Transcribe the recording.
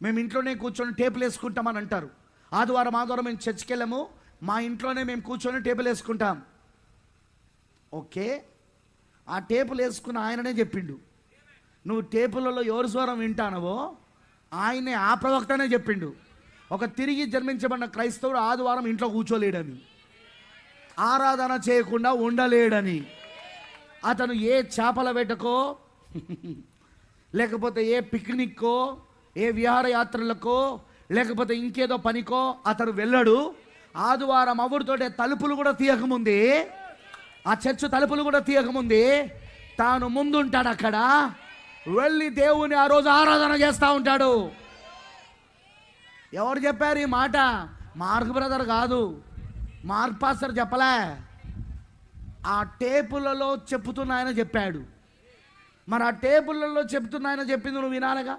మేము ఇంట్లోనే కూర్చొని టేబుల్ వేసుకుంటామని అంటారు. ఆదివారం మేము చర్చికి వెళ్ళాము, మా ఇంట్లోనే మేము కూర్చొని టేబుల్ వేసుకుంటాం. ఓకే, ఆ టేబుల్ వేసుకున్న ఆయననే చెప్పిండు, నువ్వు టేబుల్లో ఎవరి స్వరం వింటానవో ఆయనే, ఆ ప్రవక్తనే చెప్పిండు. ఒక తిరిగి జన్మించబడిన క్రైస్తవుడు ఆదివారం ఇంట్లో కూర్చోలేడని, ఆరాధన చేయకుండా ఉండలేడని. అతను ఏ చేపల వేటకో లేకపోతే ఏ పిక్నిక్కో ఏ విహారయాత్రలకో లేకపోతే ఇంకేదో పనికో అతను వెళ్ళడు. ఆదివారం అవుడితోటే తలుపులు కూడా తీయకముందే, ఆ చర్చ్ తలుపులు కూడా తీయకముందే తాను ముందుంటాడు. అక్కడ వెళ్ళి దేవుని ఆ రోజు ఆరాధన చేస్తూ ఉంటాడు. ఎవరు చెప్పారు ఈ మాట? మార్క్ బ్రదర్ కాదు, మార్క్ పాస్టర్ చెప్పలే, ఆ టేపులలో చెప్పుతున్న ఆయన చెప్పాడు. మరి ఆ టేబుల్లలో చెప్తున్న ఆయన చెప్పింది నువ్వు వినాలిగా.